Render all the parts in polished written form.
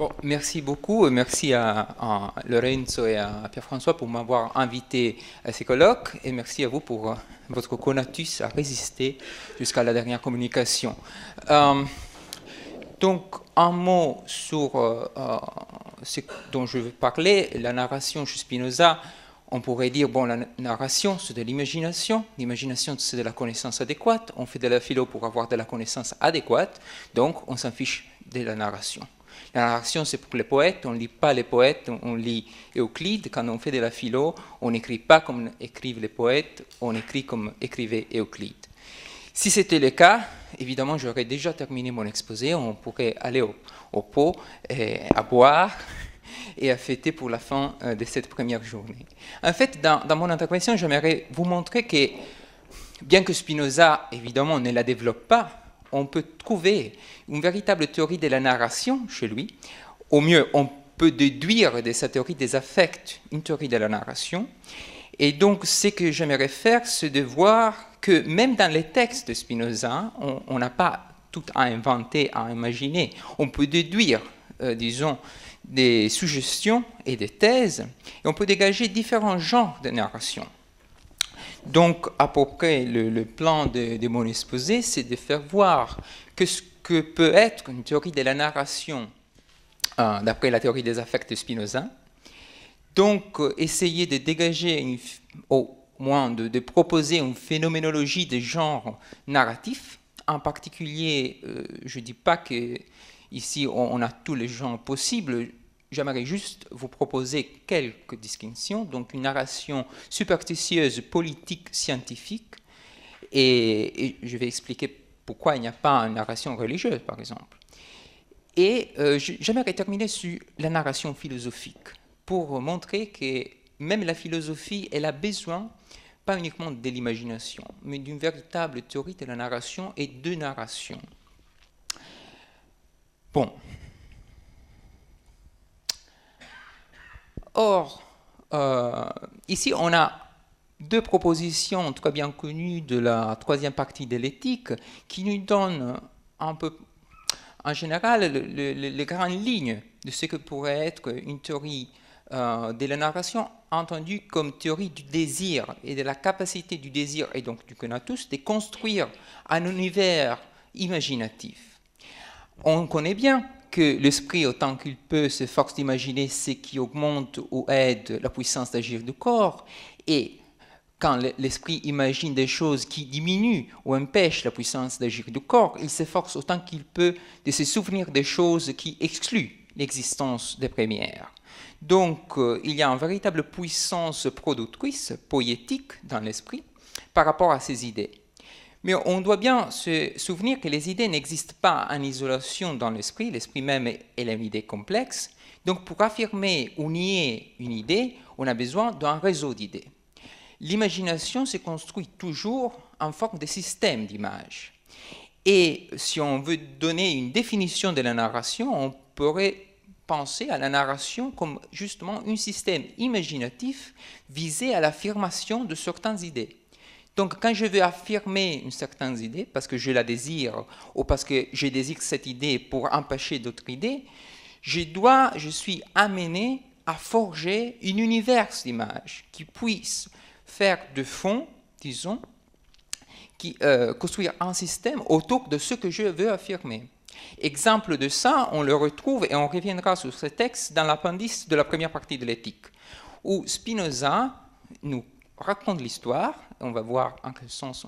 Bon, merci beaucoup. Merci à Lorenzo et à Pierre-François pour m'avoir invité à ces colloques. Et merci à vous pour votre conatus à résister jusqu'à la dernière communication. Donc, un mot sur ce dont je veux parler, la narration chez Spinoza. On pourrait dire, bon, la narration, c'est de l'imagination. L'imagination, c'est de la connaissance adéquate. On fait de la philo pour avoir de la connaissance adéquate. Donc, on s'en fiche de la narration. La narration, c'est pour les poètes. On ne lit pas les poètes, on lit Euclide. Quand on fait de la philo, on n'écrit pas comme écrivent les poètes, on écrit comme écrivait Euclide. Si c'était le cas, évidemment, j'aurais déjà terminé mon exposé. On pourrait aller au pot à boire et à fêter pour la fin de cette première journée. En fait, dans mon intervention, j'aimerais vous montrer que, bien que Spinoza, évidemment, ne la développe pas, on peut trouver une véritable théorie de la narration chez lui. Au mieux, on peut déduire de sa théorie des affects une théorie de la narration. Et donc, ce que j'aimerais faire, c'est de voir que même dans les textes de Spinoza, on n'a pas tout à inventer, à imaginer. On peut déduire, disons, des suggestions et des thèses, et on peut dégager différents genres de narration. Donc, à peu près, le plan de mon exposé, c'est de faire voir que ce que peut être une théorie de la narration, d'après la théorie des affects de Spinoza. Donc, essayer de dégager, au moins de proposer une phénoménologie des genres narratifs. En particulier, je ne dis pas qu'ici on a tous les genres possibles. J'aimerais juste vous proposer quelques distinctions. Donc, une narration superstitieuse, politique, scientifique. Et je vais expliquer pourquoi il n'y a pas une narration religieuse, par exemple. Et j'aimerais terminer sur la narration philosophique, pour montrer que même la philosophie, elle a besoin, pas uniquement de l'imagination, mais d'une véritable théorie de la narration et de narration. Bon. Or, ici, on a deux propositions, en tout cas bien connues, de la troisième partie de l'éthique, qui nous donnent un peu, en général, les grandes lignes de ce que pourrait être une théorie de la narration, entendue comme théorie du désir et de la capacité du désir, et donc du conatus, de construire un univers imaginatif. On connaît bien que l'esprit, autant qu'il peut, s'efforce d'imaginer ce qui augmente ou aide la puissance d'agir du corps, et quand l'esprit imagine des choses qui diminuent ou empêchent la puissance d'agir du corps, il s'efforce autant qu'il peut de se souvenir des choses qui excluent l'existence des premières. Donc, il y a une véritable puissance productrice, poétique dans l'esprit, par rapport à ces idées. Mais on doit bien se souvenir que les idées n'existent pas en isolation dans l'esprit. L'esprit même est une idée complexe. Donc, pour affirmer ou nier une idée, on a besoin d'un réseau d'idées. L'imagination se construit toujours en forme de système d'images. Et si on veut donner une définition de la narration, on pourrait penser à la narration comme justement un système imaginatif visé à l'affirmation de certaines idées. Donc, quand je veux affirmer une certaine idée, parce que je la désire, ou parce que je désire cette idée pour empêcher d'autres idées, je suis amené à forger un univers d'images qui puisse faire de fond, disons, construire un système autour de ce que je veux affirmer. Exemple de ça, on le retrouve, et on reviendra sur ce texte, dans l'appendice de la première partie de l'éthique, où Spinoza nous raconte l'histoire, on va voir en quel sens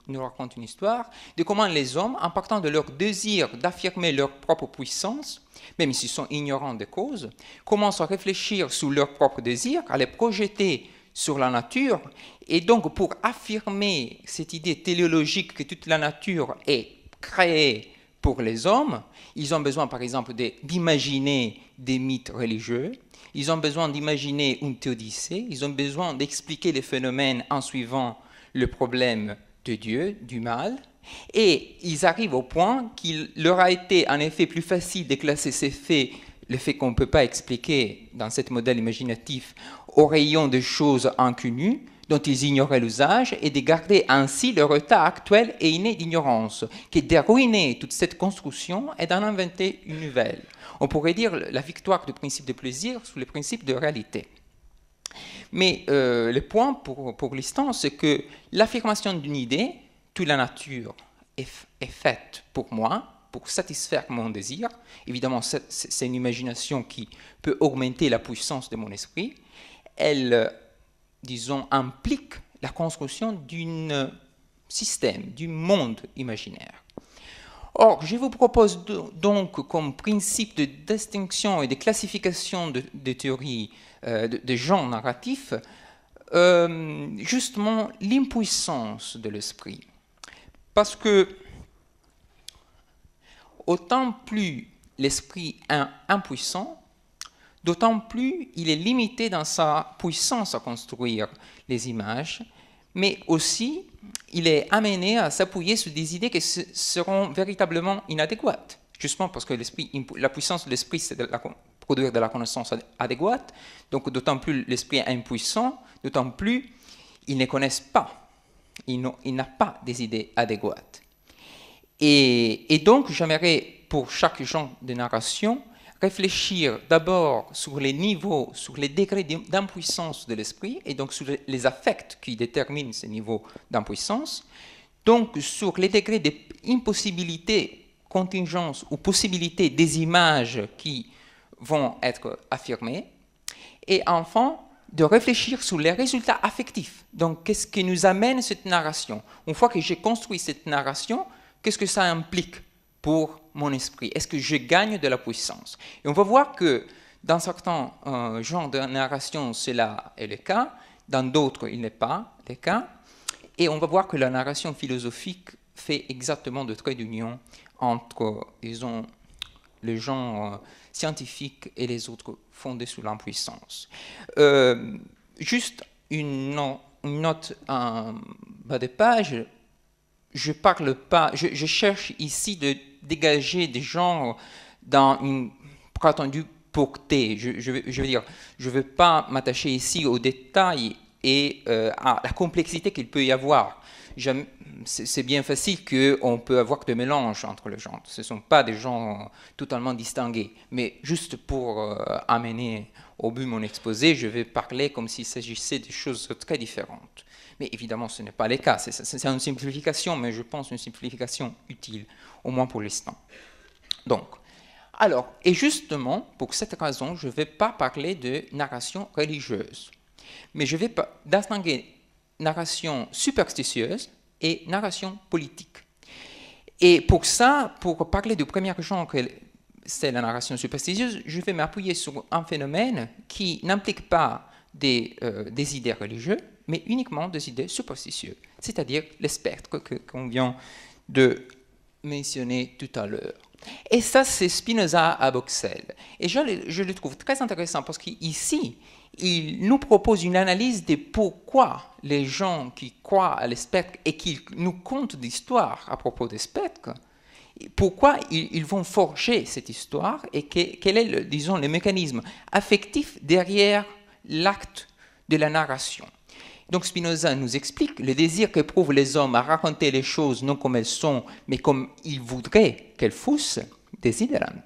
nous raconte une histoire, de comment les hommes, en partant de leur désir d'affirmer leur propre puissance, même s'ils sont ignorants des causes, commencent à réfléchir sur leur propre désir, à les projeter sur la nature, et donc pour affirmer cette idée téléologique que toute la nature est créée pour les hommes, ils ont besoin par exemple d'imaginer des mythes religieux, ils ont besoin d'imaginer une théodicée, ils ont besoin d'expliquer les phénomènes en suivant le problème de Dieu, du mal, et ils arrivent au point qu'il leur a été en effet plus facile de classer ces faits, les faits qu'on ne peut pas expliquer dans ce modèle imaginatif, au rayon des choses inconnues, dont ils ignoraient l'usage et de garder ainsi leur état actuel et inné d'ignorance, qui est de ruiner toute cette construction et d'en inventer une nouvelle. On pourrait dire la victoire du principe de plaisir sur le principe de réalité. Mais le point pour l'instant, c'est que l'affirmation d'une idée, toute la nature est faite pour moi, pour satisfaire mon désir. Évidemment, c'est une imagination qui peut augmenter la puissance de mon esprit. Elle, disons, implique la construction d'un système, du monde imaginaire. Or, je vous propose donc comme principe de distinction et de classification de théories de genres narratifs, justement l'impuissance de l'esprit. Parce que autant plus l'esprit est impuissant, d'autant plus il est limité dans sa puissance à construire les images, mais aussi il est amené à s'appuyer sur des idées qui seront véritablement inadéquates. Justement parce que la puissance de l'esprit, c'est de produire de la connaissance adéquate, donc d'autant plus l'esprit est impuissant, d'autant plus il ne connaît pas, il n'a pas des idées adéquates. Et donc, j'aimerais, pour chaque genre de narration, réfléchir d'abord sur les niveaux, sur les degrés d'impuissance de l'esprit, et donc sur les affects qui déterminent ces niveaux d'impuissance, donc sur les degrés d'impossibilité, contingence ou possibilité des images qui vont être affirmées, et enfin, de réfléchir sur les résultats affectifs. Donc, qu'est-ce qui nous amène cette narration? Une fois que j'ai construit cette narration, qu'est-ce que ça implique pour mon esprit? Est-ce que je gagne de la puissance? Et on va voir que dans certains genres de narration, cela est le cas, dans d'autres, il n'est pas le cas. Et on va voir que la narration philosophique fait exactement de trait d'union entre, disons, le genre scientifique et les autres fondés sur l'impuissance. Juste une note en bas de page. Je parle pas, je cherche ici de dégager des genres dans une prétendue portée. Je veux dire, je ne veux pas m'attacher ici aux détails et à la complexité qu'il peut y avoir. C'est bien facile qu'on peut avoir des mélanges entre les genres. Ce ne sont pas des genres totalement distingués. Mais juste pour amener au but mon exposé, je vais parler comme s'il s'agissait de choses très différentes. Mais évidemment, ce n'est pas le cas. C'est une simplification, mais je pense une simplification utile, au moins pour l'instant. Donc, alors, et justement, pour cette raison, je ne vais pas parler de narration religieuse, mais je vais distinguer narration superstitieuse et narration politique. Et pour ça, pour parler du premier genre, c'est la narration superstitieuse, je vais m'appuyer sur un phénomène qui n'implique pas des idées religieuses, mais uniquement des idées superstitieuses, c'est-à-dire les spectres qu'on vient de mentionner tout à l'heure. Et ça, c'est Spinoza à Bruxelles. Et je le trouve très intéressant parce qu'ici, il nous propose une analyse de pourquoi les gens qui croient à les spectres et qui nous content d'histoires à propos des spectres, pourquoi ils vont forger cette histoire et quel est, disons, le mécanisme affectif derrière l'acte de la narration. Donc Spinoza nous explique le désir qu'éprouvent les hommes à raconter les choses non comme elles sont, mais comme ils voudraient qu'elles fussent, desiderant,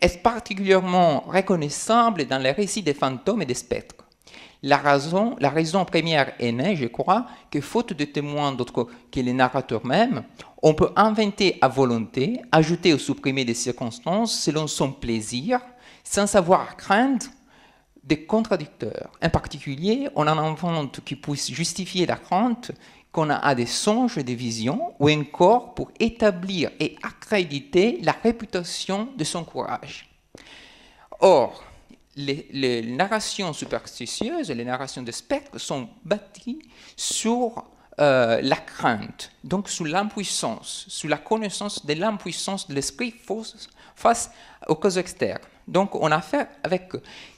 est particulièrement reconnaissable dans les récits des fantômes et des spectres. La raison première est née, je crois, que faute de témoins d'autres que les narrateurs mêmes, on peut inventer à volonté, ajouter ou supprimer des circonstances selon son plaisir, sans savoir craindre des contradicteurs. En particulier, on en invente qui puissent justifier la crainte qu'on a des songes et des visions, ou encore pour établir et accréditer la réputation de son courage. Or, les narrations superstitieuses et les narrations de spectres sont bâties sur la crainte, donc sur l'impuissance, sur la connaissance de l'impuissance de l'esprit face aux causes externes. Donc, on a affaire avec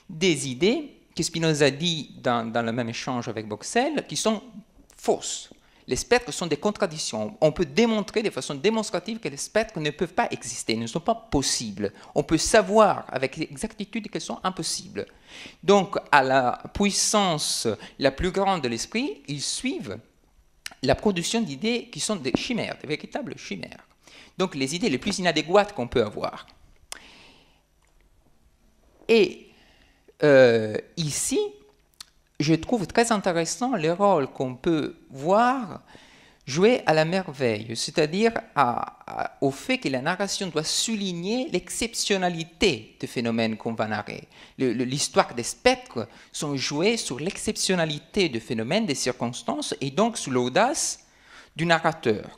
des idées que Spinoza dit dans le même échange avec Bruxelles qui sont fausses. les spectres sont des contradictions. On peut démontrer de façon démonstrative que les spectres ne peuvent pas exister, ne sont pas possibles. On peut savoir avec exactitude qu'elles sont impossibles. Donc, à la puissance la plus grande de l'esprit, ils suivent la production d'idées qui sont des chimères, des véritables chimères. Donc, les idées les plus inadéquates qu'on peut avoir. Et ici, je trouve très intéressant le rôle qu'on peut voir jouer à la merveille, c'est-à-dire au fait que la narration doit souligner l'exceptionnalité des phénomènes qu'on va narrer. L'histoire des spectres sont jouées sur l'exceptionnalité des phénomènes, des circonstances, et donc sur l'audace du narrateur.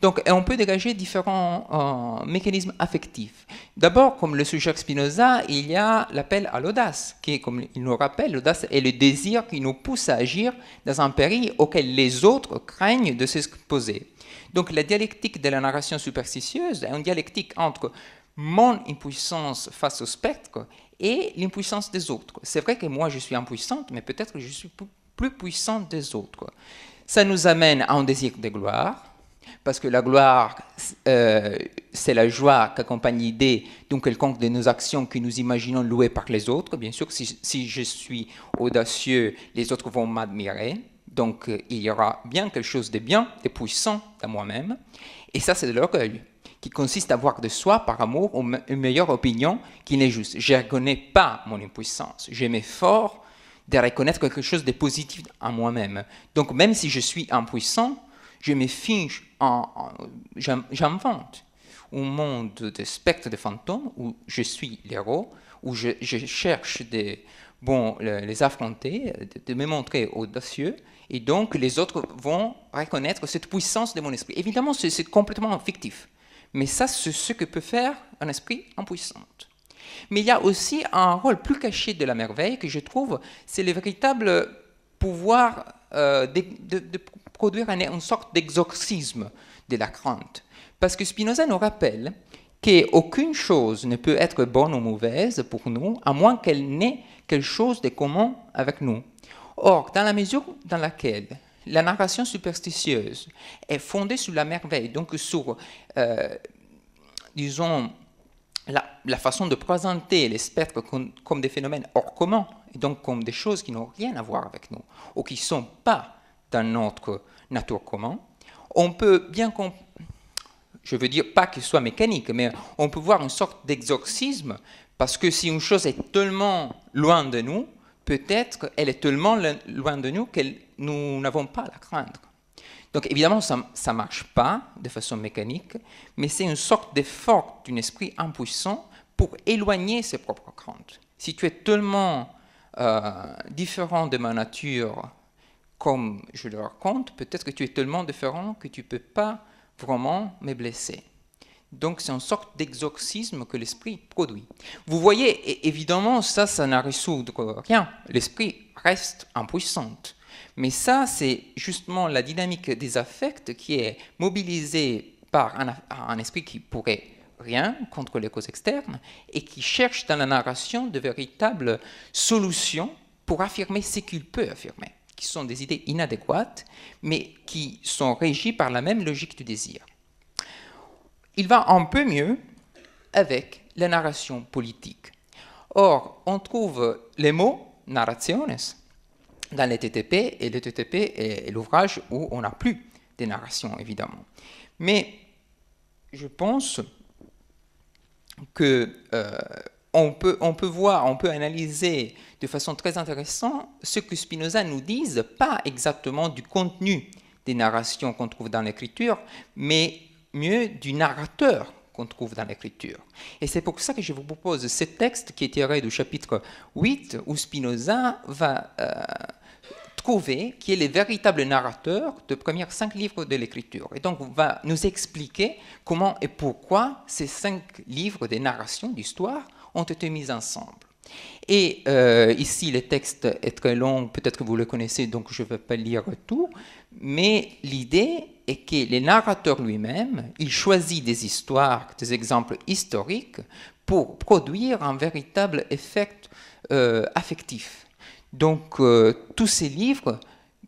Donc, on peut dégager différents mécanismes affectifs. D'abord, comme le suggère Spinoza, il y a l'appel à l'audace, qui, comme il nous rappelle, l'audace est le désir qui nous pousse à agir dans un péril auquel les autres craignent de s'exposer. Donc, la dialectique de la narration superstitieuse est une dialectique entre mon impuissance face au spectre et l'impuissance des autres. C'est vrai que moi, je suis impuissante, mais peut-être que je suis plus puissante des autres. Ça nous amène à un désir de gloire, parce que la gloire, c'est la joie qu'accompagne l'idée d'une quelconque de nos actions que nous imaginons louées par les autres. Bien sûr, si je suis audacieux, les autres vont m'admirer. Donc, il y aura bien quelque chose de bien, de puissant dans moi-même. Et ça, c'est de l'orgueil, qui consiste à voir de soi, par amour, une meilleure opinion qui n'est juste. Je ne reconnais pas mon impuissance. Je m'efforce de reconnaître quelque chose de positif en moi-même. Donc, même si je suis impuissant, je me fiche, j'invente un monde de spectres, de fantômes, où je suis l'héros, où je cherche les affronter, de me montrer audacieux, et donc les autres vont reconnaître cette puissance de mon esprit. Évidemment, c'est complètement fictif, mais ça, c'est ce que peut faire un esprit impuissant. Mais il y a aussi un rôle plus caché de la merveille que je trouve, c'est le véritable pouvoir de produire une sorte d'exorcisme de la crainte. Parce que Spinoza nous rappelle qu'aucune chose ne peut être bonne ou mauvaise pour nous, à moins qu'elle n'ait quelque chose de commun avec nous. Or, dans la mesure dans laquelle la narration superstitieuse est fondée sur la merveille, donc sur, disons, la façon de présenter les spectres comme des phénomènes hors commun, et donc comme des choses qui n'ont rien à voir avec nous, ou qui ne sont pas dans notre nature commune, on peut bien je veux dire pas qu'il soit mécanique, mais on peut voir une sorte d'exorcisme, parce que si une chose est tellement loin de nous, peut-être elle est tellement loin de nous que nous n'avons pas à la craindre. Donc évidemment, ça ne marche pas de façon mécanique, mais c'est une sorte d'effort d'un esprit impuissant pour éloigner ses propres craintes. Si tu es tellement différent de ma nature, comme je le raconte, peut-être que tu es tellement différent que tu ne peux pas vraiment me blesser. Donc c'est une sorte d'exorcisme que l'esprit produit. Vous voyez, évidemment, ça n'a résoudre rien. L'esprit reste impuissant. Mais ça, c'est justement la dynamique des affects qui est mobilisée par un esprit qui pourrait rien contre les causes externes et qui cherche dans la narration de véritables solutions pour affirmer ce qu'il peut affirmer, qui sont des idées inadéquates, mais qui sont régies par la même logique du désir. Il va un peu mieux avec la narration politique. Or, on trouve les mots « narrationes » dans les TTP, et le TTP est l'ouvrage où on n'a plus de narration, évidemment. Mais je pense que on peut voir, on peut analyser de façon très intéressante ce que Spinoza nous dise, pas exactement du contenu des narrations qu'on trouve dans l'écriture, mais mieux du narrateur qu'on trouve dans l'écriture. Et c'est pour ça que je vous propose ce texte qui est tiré du chapitre 8, où Spinoza va trouver qui est le véritable narrateur des premiers 5 livres de l'écriture. Et donc, on va nous expliquer comment et pourquoi ces 5 livres de narration d'histoire ont été mis ensemble. Et ici, le texte est très long, peut-être que vous le connaissez, donc je ne vais pas lire tout, mais l'idée est que le narrateur lui-même, il choisit des histoires, des exemples historiques pour produire un véritable effet affectif. Donc, tous ces livres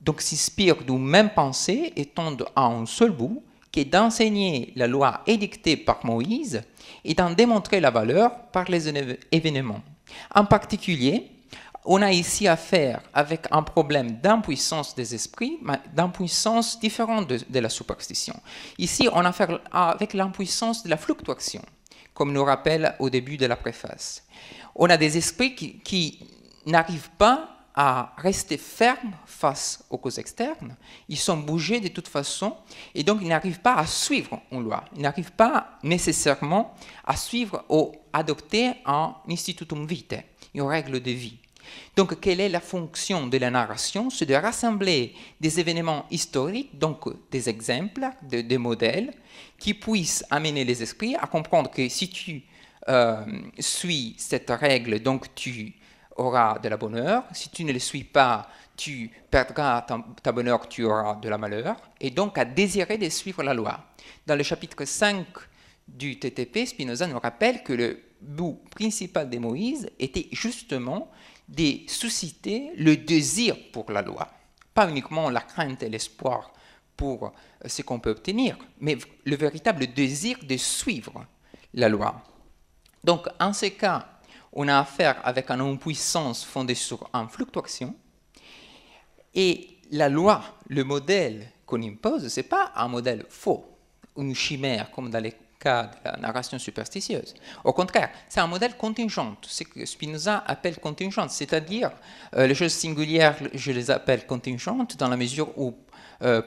donc s'inspirent d'une même pensée et tendent à un seul but, qui est d'enseigner la loi édictée par Moïse et d'en démontrer la valeur par les événements. En particulier, on a ici affaire avec un problème d'impuissance des esprits, mais d'impuissance différente de la superstition. Ici, on a affaire avec l'impuissance de la fluctuation, comme nous rappelle au début de la préface. On a des esprits qui n'arrivent pas à rester fermes face aux causes externes. Ils sont bougés de toute façon et donc ils n'arrivent pas à suivre une loi. Ils n'arrivent pas nécessairement à suivre ou adopter un institutum vitae, une règle de vie. Donc, quelle est la fonction de la narration? C'est de rassembler des événements historiques, donc des exemples, des modèles, qui puissent amener les esprits à comprendre que si tu suis cette règle, donc tu auras de la bonheur. Si tu ne le suis pas, tu perdras ta bonheur, tu auras de la malheur. Et donc à désirer de suivre la loi. Dans le chapitre 5 du TTP, Spinoza nous rappelle que le but principal de Moïse était justement de susciter le désir pour la loi. Pas uniquement la crainte et l'espoir pour ce qu'on peut obtenir, mais le véritable désir de suivre la loi. Donc, en ce cas, on a affaire avec une impuissance fondée sur une fluctuation, et la loi, le modèle qu'on impose, ce n'est pas un modèle faux, une chimère, comme dans les cas de la narration superstitieuse. Au contraire, c'est un modèle contingent, ce que Spinoza appelle contingent, c'est-à-dire les choses singulières, je les appelle contingentes dans la mesure où,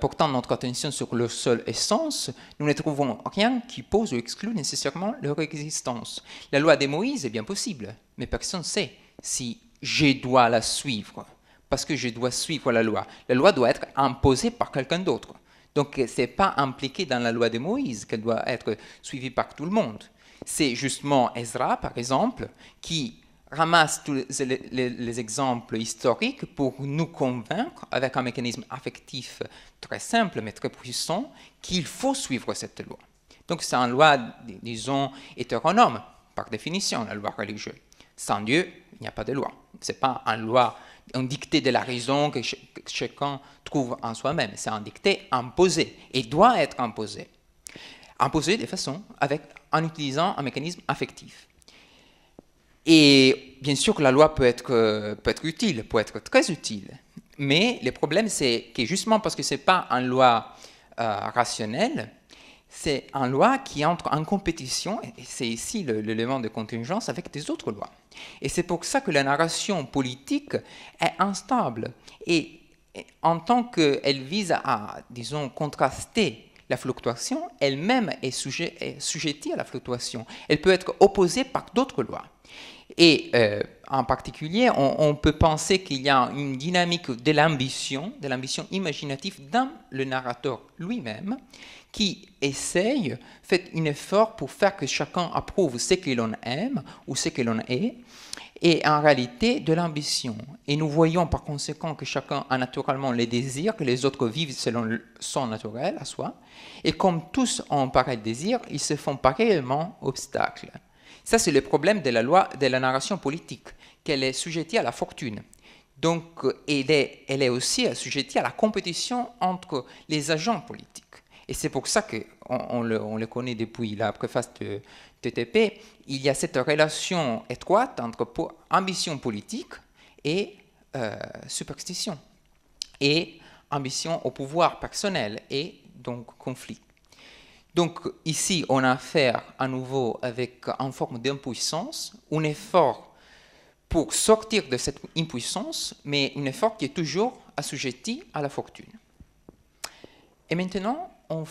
portant notre attention sur leur seule essence, nous ne trouvons rien qui pose ou exclut nécessairement leur existence. La loi de Moïse est bien possible, mais personne ne sait si je dois la suivre, parce que je dois suivre la loi. La loi doit être imposée par quelqu'un d'autre. Donc, ce n'est pas impliqué dans la loi de Moïse qu'elle doit être suivie par tout le monde. C'est justement Ezra, par exemple, qui ramasse tous les exemples historiques pour nous convaincre, avec un mécanisme affectif très simple mais très puissant, qu'il faut suivre cette loi. Donc, c'est une loi, disons, hétéronome, par définition, la loi religieuse. Sans Dieu, il n'y a pas de loi. Ce n'est pas une loi, un dicté de la raison que chacun trouve en soi-même. C'est un dicté imposé et doit être imposé. Imposé de façon en utilisant un mécanisme affectif. Et bien sûr que la loi peut être utile, peut être très utile. Mais le problème, c'est que justement parce que ce n'est pas une loi rationnelle, c'est une loi qui entre en compétition, et c'est ici l'élément de contingence, avec des autres lois. Et c'est pour ça que la narration politique est instable. Et en tant qu'elle vise à, disons, contraster la fluctuation, elle-même est sujettie à la fluctuation. Elle peut être opposée par d'autres lois. Et en particulier, on peut penser qu'il y a une dynamique de l'ambition imaginative dans le narrateur lui-même, qui essaye, fait un effort pour faire que chacun approuve ce que l'on aime ou ce que l'on est, et en réalité de l'ambition. Et nous voyons par conséquent que chacun a naturellement les désirs, que les autres vivent selon son naturel à soi, et comme tous ont un pareil désir, ils se font pareillement obstacle. Ça, c'est le problème de la loi de la narration politique, qu'elle est sujettée à la fortune. Donc, elle est aussi assujettie à la compétition entre les agents politiques. Et c'est pour ça qu'on le connaît depuis la préface de TTP, il y a cette relation étroite entre ambition politique et superstition, et ambition au pouvoir personnel et donc conflit. Donc ici, on a affaire à nouveau avec une forme d'impuissance, un effort pour sortir de cette impuissance, mais un effort qui est toujours assujetti à la fortune. Et maintenant, on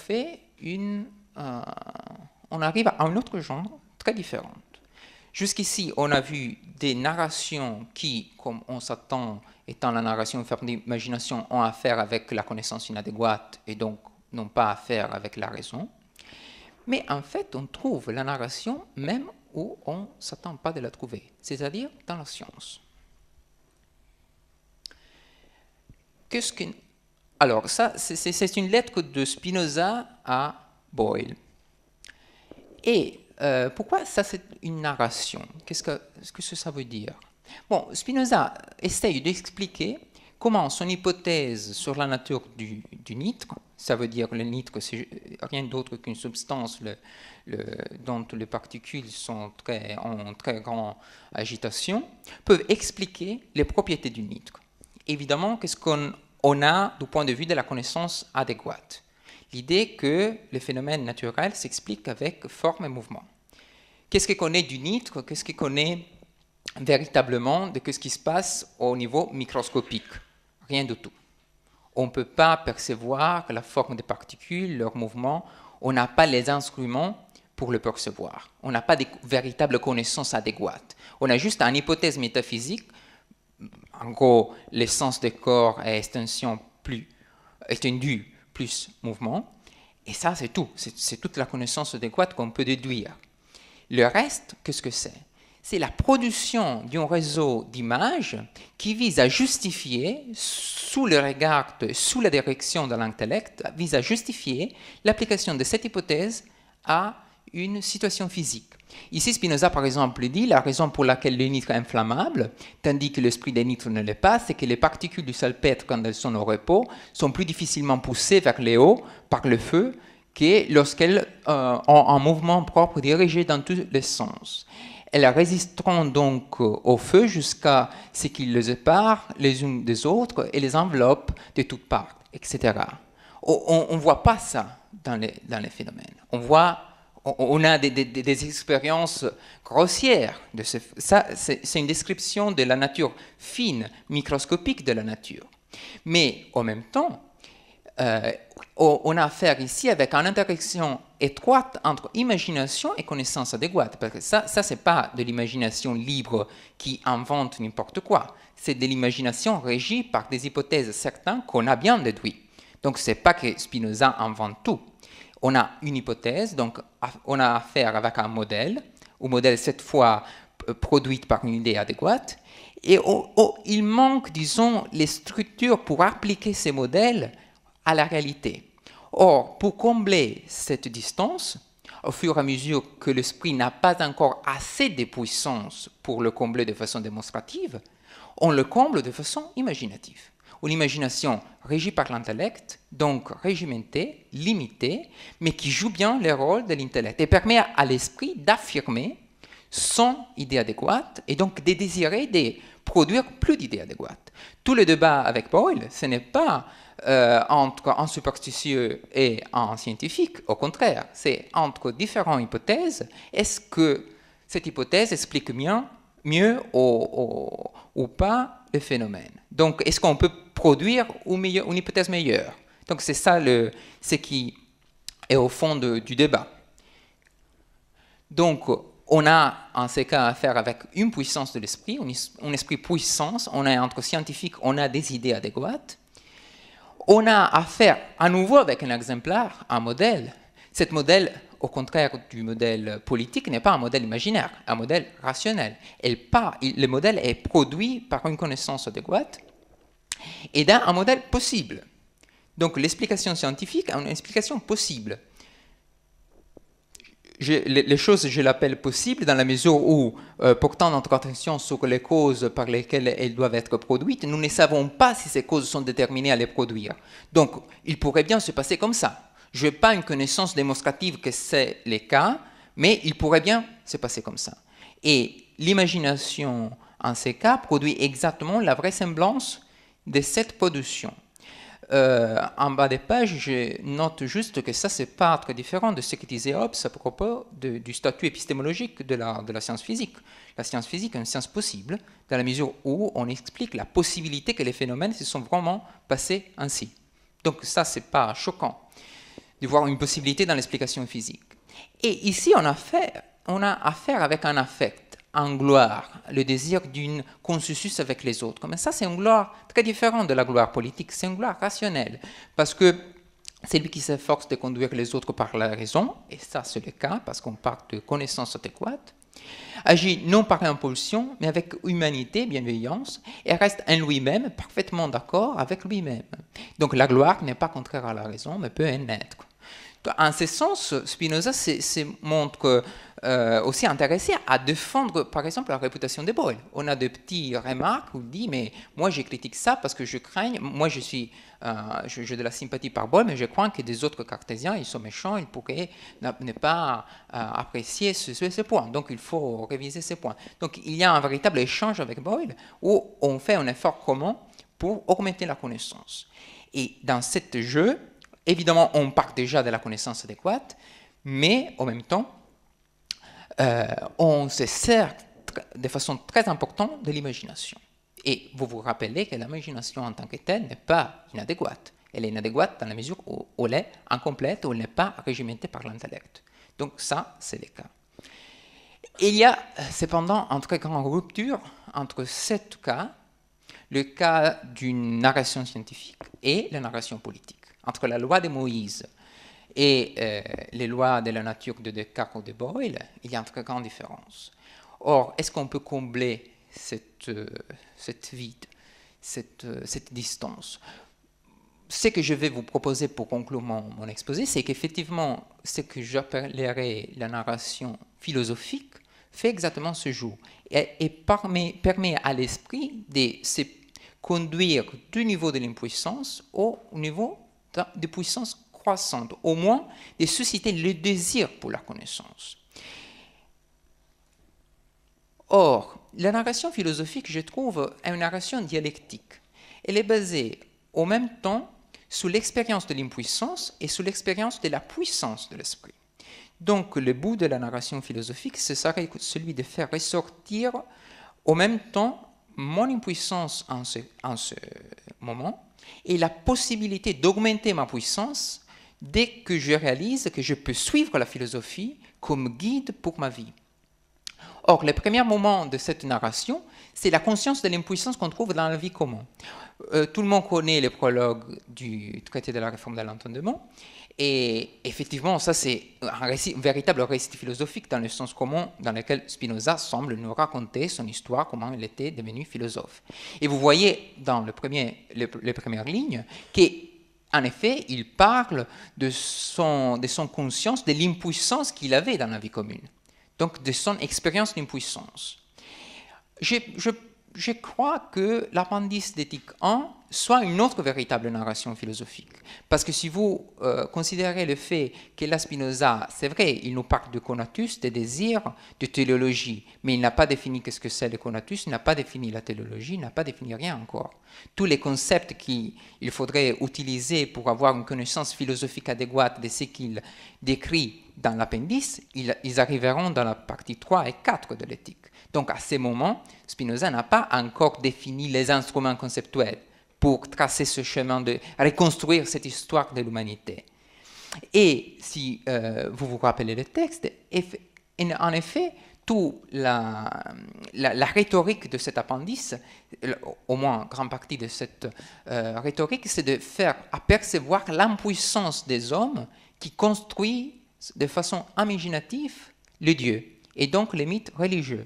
arrive à un autre genre très différent. Jusqu'ici, on a vu des narrations qui, comme on s'attend, étant la narration ferme d'imagination, ont affaire avec la connaissance inadéquate et donc n'ont pas affaire avec la raison. Mais en fait, on trouve la narration même où on ne s'attend pas de la trouver, c'est-à-dire dans la science. Alors, ça, c'est une lettre de Spinoza à Boyle. Et pourquoi ça, c'est une narration? Qu'est-ce que ça veut dire? Bon, Spinoza essaye d'expliquer comment son hypothèse sur la nature du nitre, ça veut dire que le nitre, c'est rien d'autre qu'une substance dont les particules sont en très grande agitation, peuvent expliquer les propriétés du nitre. Évidemment, qu'est-ce qu'on a du point de vue de la connaissance adéquate? L'idée que les phénomènes naturels s'expliquent avec forme et mouvement. Qu'est-ce qu'on connaît du nitre? Qu'est-ce qu'on connaît véritablement de ce qui se passe au niveau microscopique? Rien du tout. On ne peut pas percevoir la forme des particules, leur mouvement. On n'a pas les instruments pour le percevoir. On n'a pas de véritable connaissance adéquate. On a juste une hypothèse métaphysique. En gros, l'essence des corps est extension plus étendue plus mouvement. Et ça, c'est tout. C'est toute la connaissance adéquate qu'on peut déduire. Le reste, qu'est-ce que c'est? C'est la production d'un réseau d'images qui vise à justifier, sous le regard, sous la direction de l'intellect, vise à justifier l'application de cette hypothèse à une situation physique. Ici, Spinoza, par exemple, dit la raison pour laquelle le nitre est inflammable, tandis que l'esprit des nitres ne l'est pas, c'est que les particules du salpêtre, quand elles sont au repos, sont plus difficilement poussées vers le haut par le feu que lorsqu'elles ont un mouvement propre dirigé dans tous les sens. Elles résisteront donc au feu jusqu'à ce qu'il les sépare les unes des autres et les enveloppe de toutes parts, etc. On ne voit pas ça dans les phénomènes. On a des expériences grossières. C'est une description de la nature fine, microscopique de la nature. Mais en même temps, on a affaire ici avec une interaction étroite entre imagination et connaissance adéquate. Parce que ça c'est pas de l'imagination libre qui invente n'importe quoi. C'est de l'imagination régie par des hypothèses certaines qu'on a bien déduites. Donc, ce n'est pas que Spinoza invente tout. On a une hypothèse, donc on a affaire avec un modèle cette fois produit par une idée adéquate, et il manque, disons, les structures pour appliquer ces modèles à la réalité. Or, pour combler cette distance, au fur et à mesure que l'esprit n'a pas encore assez de puissance pour le combler de façon démonstrative, on le comble de façon imaginative. Une imagination régie par l'intellect, donc régimentée, limitée, mais qui joue bien le rôle de l'intellect et permet à l'esprit d'affirmer son idée adéquate et donc de désirer de produire plus d'idées adéquates. Tout le débat avec Boyle, ce n'est pas entre un superstitieux et un scientifique, au contraire, c'est entre différentes hypothèses. Est-ce que cette hypothèse explique mieux ou pas le phénomène? Donc, est-ce qu'on peut produire une hypothèse meilleure? Donc, c'est ça ce qui est au fond du débat. Donc, on a en ces cas affaire avec une puissance de l'esprit, un esprit puissance, on est entre scientifiques, on a des idées adéquates. On a affaire à nouveau avec un exemplaire, un modèle. Cet modèle, au contraire du modèle politique, n'est pas un modèle imaginaire, un modèle rationnel. Le modèle est produit par une connaissance adéquate et d'un un modèle possible. Donc l'explication scientifique a une explication possible. Les choses, je l'appelle possible dans la mesure où, portant notre attention sur les causes par lesquelles elles doivent être produites, nous ne savons pas si ces causes sont déterminées à les produire. Donc, il pourrait bien se passer comme ça. Je n'ai pas une connaissance démonstrative que c'est le cas, mais il pourrait bien se passer comme ça. Et l'imagination, en ces cas, produit exactement la vraisemblance de cette production. En bas des pages, je note juste que ça, c'est pas très différent de ce que disait Hobbes à propos du statut épistémologique de la science physique. La science physique est une science possible, dans la mesure où on explique la possibilité que les phénomènes se sont vraiment passés ainsi. Donc ça, c'est pas choquant de voir une possibilité dans l'explication physique. Et ici, on a affaire avec un affect, en gloire, le désir d'une consensus avec les autres. Mais ça, c'est une gloire très différente de la gloire politique, c'est une gloire rationnelle, parce que c'est lui qui s'efforce de conduire les autres par la raison, et ça, c'est le cas, parce qu'on parle de connaissances adéquates, agit non par impulsion, mais avec humanité, bienveillance, et reste en lui-même parfaitement d'accord avec lui-même. Donc la gloire n'est pas contraire à la raison, mais peut en être. En ce sens, Spinoza se montre aussi intéressé à défendre, par exemple, la réputation de Boyle. On a des petites remarques où il dit, mais moi je critique ça parce que je crains, moi j'ai de la sympathie par Boyle, mais je crois que des autres cartésiens, ils sont méchants, ils pourraient ne pas apprécier ce point. Donc il faut réviser ces points. Donc il y a un véritable échange avec Boyle où on fait un effort commun pour augmenter la connaissance. Et dans ce jeu, évidemment, on part déjà de la connaissance adéquate, mais en même temps, on se sert de façon très importante de l'imagination. Et vous vous rappelez que l'imagination en tant que telle n'est pas inadéquate. Elle est inadéquate dans la mesure où elle est incomplète, où elle n'est pas régimentée par l'intellect. Donc ça, c'est le cas. Il y a cependant une très grande rupture entre ces cas, le cas d'une narration scientifique et la narration politique. Entre la loi de Moïse et les lois de la nature de Descartes ou de Boyle, il y a une très grande différence. Or, est-ce qu'on peut combler cette vide, cette distance? Ce que je vais vous proposer pour conclure mon exposé, c'est qu'effectivement, ce que j'appellerais la narration philosophique fait exactement ce jeu et permet à l'esprit de se conduire du niveau de l'impuissance au niveau de puissance croissante, au moins de susciter le désir pour la connaissance. Or, la narration philosophique, je trouve, est une narration dialectique. Elle est basée en même temps sur l'expérience de l'impuissance et sur l'expérience de la puissance de l'esprit. Donc, le but de la narration philosophique, ce serait celui de faire ressortir en même temps mon impuissance en ce moment et la possibilité d'augmenter ma puissance dès que je réalise que je peux suivre la philosophie comme guide pour ma vie. Or, le premier moment de cette narration, c'est la conscience de l'impuissance qu'on trouve dans la vie commune. Tout le monde connaît le prologue du traité de la réforme de l'entendement, et effectivement, ça c'est un véritable récit philosophique dans le sens commun dans lequel Spinoza semble nous raconter son histoire, comment il était devenu philosophe. Et vous voyez dans les premières lignes qu'en effet, il parle de son conscience, de l'impuissance qu'il avait dans la vie commune, donc de son expérience d'impuissance. Je crois que l'appendice d'éthique 1 soit une autre véritable narration philosophique. Parce que si vous considérez le fait que là, Spinoza, c'est vrai, il nous parle de conatus, de désir, de téléologie, mais il n'a pas défini ce que c'est le conatus, il n'a pas défini la téléologie, il n'a pas défini rien encore. Tous les concepts qu'il faudrait utiliser pour avoir une connaissance philosophique adéquate de ce qu'il décrit dans l'appendice, ils arriveront dans la partie 3 et 4 de l'éthique. Donc à ce moment, Spinoza n'a pas encore défini les instruments conceptuels pour tracer ce chemin de reconstruire cette histoire de l'humanité. Et si vous vous rappelez le texte, en effet, toute la rhétorique de cet appendice, au moins grande partie de cette rhétorique, c'est de faire apercevoir l'impuissance des hommes qui construisent de façon imaginative le Dieu, et donc les mythes religieux.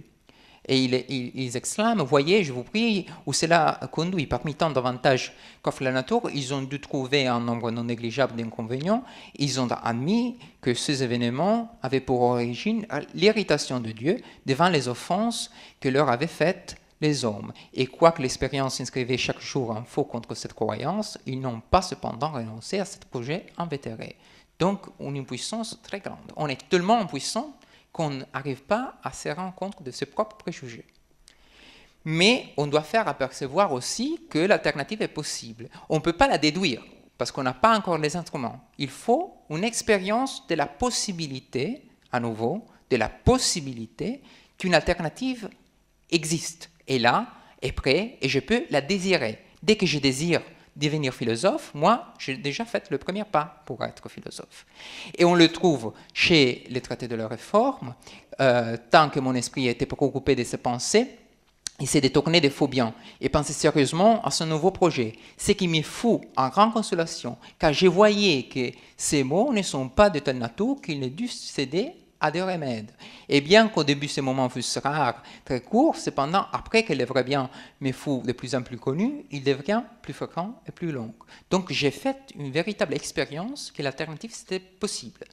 Et ils exclament, voyez, je vous prie, où cela conduit. Parmi tant d'avantages qu'offre la nature, ils ont dû trouver un nombre non négligeable d'inconvénients. Ils ont admis que ces événements avaient pour origine l'irritation de Dieu devant les offenses que leur avaient faites les hommes. Et quoique l'expérience inscrivait chaque jour un faux contre cette croyance, ils n'ont pas cependant renoncé à ce projet invétéré. Donc, une impuissance très grande. On est tellement impuissant qu'on n'arrive pas à se rendre compte de ses propres préjugés. Mais on doit faire apercevoir aussi que l'alternative est possible. On ne peut pas la déduire, parce qu'on n'a pas encore les instruments. Il faut une expérience de la possibilité, à nouveau, de la possibilité qu'une alternative existe. Et là, est prêt, et je peux la désirer. Dès que je désire devenir philosophe, moi, j'ai déjà fait le premier pas pour être philosophe. Et on le trouve chez les traités de la Réforme. Tant que mon esprit était préoccupé de ses pensées, il s'est détourné des faux biens et pensait sérieusement à son nouveau projet. Ce qui me fout en grande consolation, car je voyais que ces mots ne sont pas de telle nature qu'il ait dû céder a des remèdes. Et bien qu'au début ces moments fussent rares, très courts, cependant, après que les vrais biens me furent de plus en plus connus, il devient plus fréquent et plus long. Donc j'ai fait une véritable expérience que l'alternative c'était possible.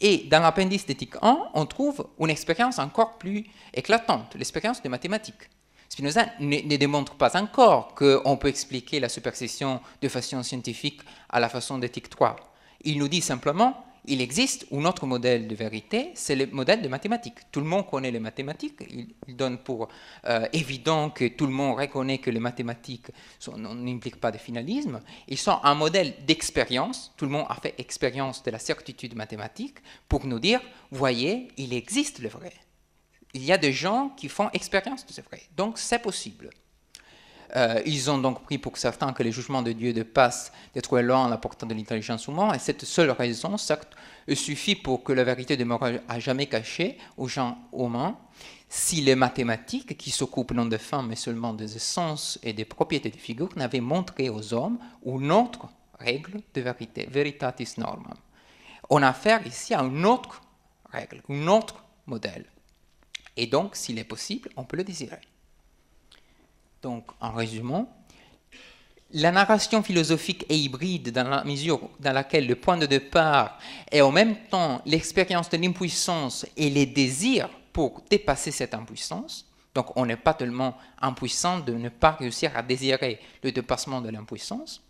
Et dans l'appendice d'éthique 1, on trouve une expérience encore plus éclatante, l'expérience des mathématiques. Spinoza ne démontre pas encore qu'on peut expliquer la superstition de façon scientifique à la façon d'éthique 3. Il nous dit simplement, il existe un autre modèle de vérité, c'est le modèle de mathématiques. Tout le monde connaît les mathématiques, il donne pour évident que tout le monde reconnaît que les mathématiques n'impliquent pas de finalisme. Ils sont un modèle d'expérience, tout le monde a fait expérience de la certitude mathématique pour nous dire, voyez, il existe le vrai. Il y a des gens qui font expérience de ce vrai, donc c'est possible. Ils ont donc pris pour certains que les jugements de Dieu dépassent d'être loin à la portée de l'intelligence humaine, et cette seule raison, certes, suffit pour que la vérité demeure à jamais cachée aux gens humains, si les mathématiques, qui s'occupent non des femmes mais seulement des essences et des propriétés des figures, n'avaient montré aux hommes une autre règle de vérité, veritatis normam. On a affaire ici à une autre règle, un autre modèle. Et donc, s'il est possible, on peut le désirer. Donc, en résumant, la narration philosophique est hybride dans la mesure dans laquelle le point de départ est en même temps l'expérience de l'impuissance et les désirs pour dépasser cette impuissance. Donc, on n'est pas tellement impuissant de ne pas réussir à désirer le dépassement de l'impuissance.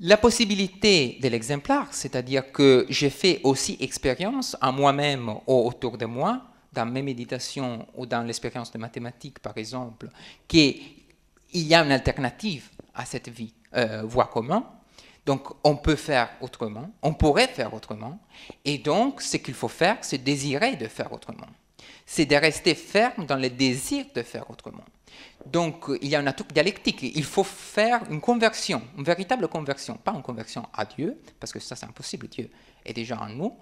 La possibilité de l'exemplaire, c'est-à-dire que j'ai fait aussi expérience à moi-même ou autour de moi, dans mes méditations ou dans l'expérience de mathématiques, par exemple, qu'il y a une alternative à cette voie commune. Donc, on peut faire autrement, on pourrait faire autrement. Et donc, ce qu'il faut faire, c'est désirer de faire autrement. C'est de rester ferme dans le désir de faire autrement. Donc, il y a une nature dialectique. Il faut faire une conversion, une véritable conversion. Pas une conversion à Dieu, parce que ça, c'est impossible. Dieu est déjà en nous.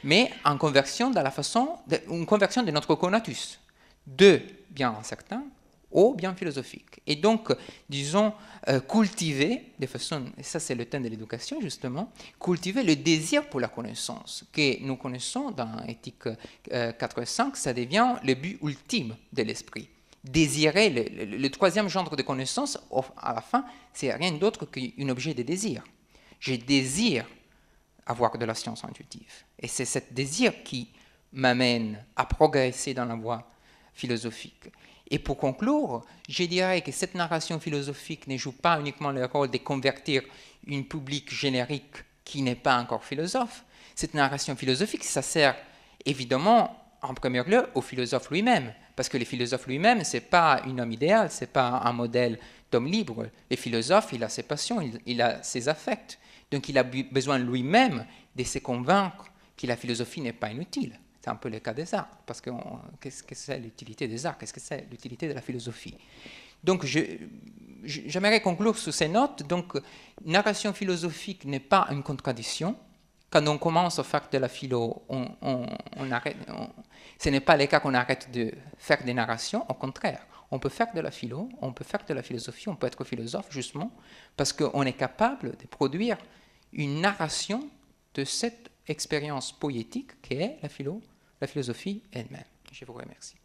Mais une conversion dans la façon, une conversion de notre conatus, de bien certain au bien philosophique. Et donc, disons, cultiver de façon, et ça c'est le thème de l'éducation justement, cultiver le désir pour la connaissance, que nous connaissons dans Éthique 4 et 5, ça devient le but ultime de l'esprit. Désirer, le troisième genre de connaissance, à la fin, c'est rien d'autre qu'un objet de désir. Je désire avoir de la science intuitive. Et c'est ce désir qui m'amène à progresser dans la voie philosophique. Et pour conclure, je dirais que cette narration philosophique ne joue pas uniquement le rôle de convertir un public générique qui n'est pas encore philosophe. Cette narration philosophique, ça sert évidemment en premier lieu au philosophe lui-même, parce que le philosophe lui-même, ce n'est pas un homme idéal, ce n'est pas un modèle d'homme libre. Le philosophe, il a ses passions, il a ses affects. Donc il a besoin lui-même de se convaincre que la philosophie n'est pas inutile. C'est un peu le cas des arts, parce que qu'est-ce que c'est l'utilité des arts, qu'est-ce que c'est l'utilité de la philosophie. Donc j'aimerais conclure sur ces notes. Donc, narration philosophique n'est pas une contradiction. Quand on commence à faire de la philo, ce n'est pas le cas qu'on arrête de faire des narrations, au contraire. On peut faire de la philo, on peut faire de la philosophie, on peut être philosophe justement, parce qu'on est capable de produire une narration de cette expérience poétique qu'est la philosophie elle-même. Je vous remercie.